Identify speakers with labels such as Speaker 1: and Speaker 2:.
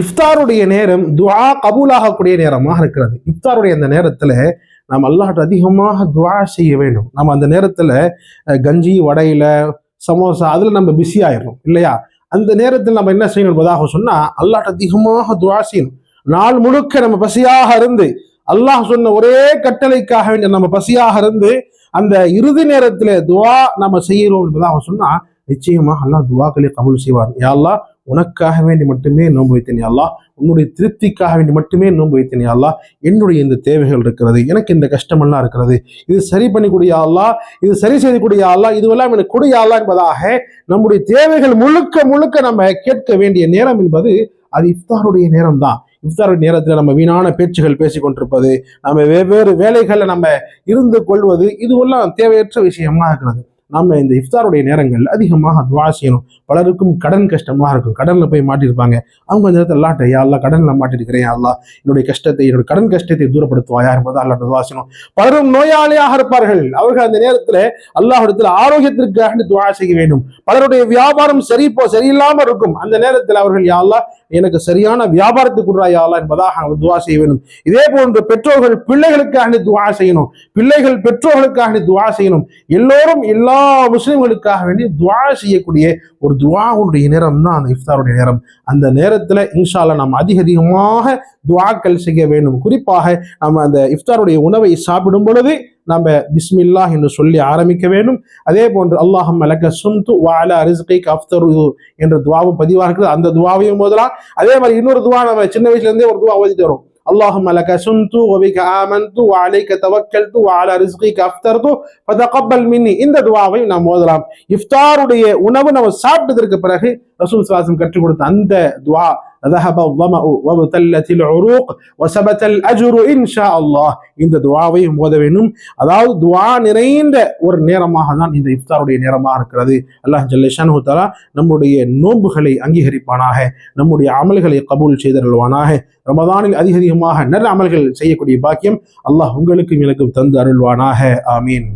Speaker 1: இஃப்தாருடைய நேரம் துஆ கபூலாகக்கூடிய நேரமாக இருக்கிறது. இஃப்தாருடைய அந்த நேரத்துல நாம் அல்லாஹ்ட்ட அதிகமாக துஆ செய்ய வேண்டும். நம்ம அந்த நேரத்துல கஞ்சி வடையில சமோசா அதுல நம்ம பிஸி ஆயிடும் இல்லையா? அந்த நேரத்தில் நம்ம என்ன செய்யணும் என்பதாக சொன்னா அல்லாஹ்ட்ட அதிகமாக துஆ செய்யணும். நாள் முழுக்க நம்ம பசியாக இருந்து அல்லாஹ் சொன்ன ஒரே கட்டளைக்காக வேண்டிய நம்ம பசியாக இருந்து அந்த இறுதி நேரத்துல துஆ நம்ம செய்யறோம் என்பதாக சொன்னா நிச்சயமாக அல்லாஹ் துஆக்களை கபூல் செய்வார். யா அல்லாஹ், உனக்காக வேண்டி மட்டுமே நோன்பு வைத்தேன் யா அல்லாஹ், உன்னுடைய திருப்திக்காக வேண்டி மட்டுமே நோன்பு வைத்தேன் யா அல்லாஹ், என்னுடைய இந்த தேவைகள் இருக்கிறது, எனக்கு இந்த கஷ்டமெல்லாம் இருக்கிறது, இது சரி பண்ணிக்கூடிய அல்லாஹ், இது சரி செய்யக்கூடிய அல்லாஹ், இதுவெல்லாம் எனக்கு கொடு யா அல்லாஹ் என்பதாக நம்முடைய தேவைகள் முழுக்க முழுக்க நம்ம கேட்க வேண்டிய நேரம் என்பது அது இஃப்தாருடைய நேரம் தான். இஃப்தாருடைய நேரத்தில் நம்ம வீணான பேச்சுகள் பேசிக் கொண்டிருப்பது, நம்ம வெவ்வேறு வேலைகளை நம்ம இருந்து கொள்வது, இதுவெல்லாம் தேவையற்ற விஷயமா இருக்கிறது. நம்ம இந்த இஃப்தாருடைய நேரங்கள் அதிகமாக துஆ செய்யணும். பலருக்கும் கடன் கஷ்டமாக இருக்கும், கடன்ல போய் மாட்டிருப்பாங்க. அவங்க அந்த நேரத்தில் அல்லாஹ்ட்ட யா அல்லாஹ், கடன்ல மாட்டிருக்கிறேன் யா அல்லாஹ், என்னுடைய கஷ்டத்தை, என்னுடைய கடன் கஷ்டத்தை தூரப்படுத்துவாயா என்பதை அல்லாஹ்ட்ட துஆ செய்யணும். பலரும் நோயாளியாக இருப்பார்கள், அவர்கள் அந்த நேரத்தில் அல்லாஹ்விடத்தில் ஆரோக்கியத்திற்காக துஆ செய்ய வேண்டும். பலருடைய வியாபாரம் சரியில்லாம இருக்கும், அந்த நேரத்தில் அவர்கள் யா அல்லாஹ், எனக்கு சரியான வியாபாரத்தை கொடுறா யா அல்லாஹ் என்பதாக துஆ செய்ய வேண்டும். இதே போன்று பெற்றோர்கள் பிள்ளைகளுக்காக துஆ செய்யணும், பிள்ளைகள் பெற்றோர்களுக்காக துஆ செய்யணும். எல்லோரும் எல்லா முஸ்லிம்களுக்காக வேண்டி துஆ செய்யக்கூடிய ஒரு துஆவுடைய நேரம் தான் அந்த இஃப்தாருடைய நேரம். அந்த நேரத்துல இன்ஷா அல்லாஹ் நாம் அதிகமாக துஆக்கள் செய்ய வேண்டும். குறிப்பாக நம்ம அந்த இஃப்தாருடைய உணவை சாப்பிடும் பொழுது நம்ம பிஸ்மில்லாஹ் என்று சொல்லி ஆரம்பிக்க வேண்டும். அதே போன்று அல்லாஹும்ம லக சும்து வ அலா ரிஸ்கிக அஃப்தரு என்ற துஆவும் பதிவாக இருக்குது, அந்த துஆவையும் ஓதலாம். அதே மாதிரி இன்னொரு துஆ நம்ம சின்ன வயசுல இருந்தே ஒரு துஆ ஓதிட்டு வரோம். اللهم لك صمت وبك آمنت وعليك توكلت وعلى رزقك أفطرت فتقبل مني. இந்த துஆவை நாம் ஓதலாம். இஃப்தாருடைய உணவு நம்ம சாப்பிட்டதற்கு பிறகு ரசூல் ஸல்லல்லாஹு அலைஹி வஸல்லம் கற்றுக் கொடுத்த அந்த துஆ ذهب الظمأ وابتلت العروق وثبت الأجر إن شاء الله, இந்த துஆவை ஓத வேண்டும். அதாவது துஆ நிறைந்த ஒரு நேரமாக தான் இந்த இஃப்தாருடைய நேரமாக இருக்கிறது. அல்லாஹ் ஜல்ல ஷானஹு தஆலா நம்முடைய நோன்புகளை அங்கீகரிப்பானாக, நம்முடைய அமல்களை கபூல் செய்தருள்வானாக. ரமதானில் அதிகமாக நல்ல அமல்கள் செய்யக்கூடிய பாக்கியம் அல்லாஹ் உங்களுக்கும் எனக்கும் தந்து அருள்வானாக. ஆமீன்.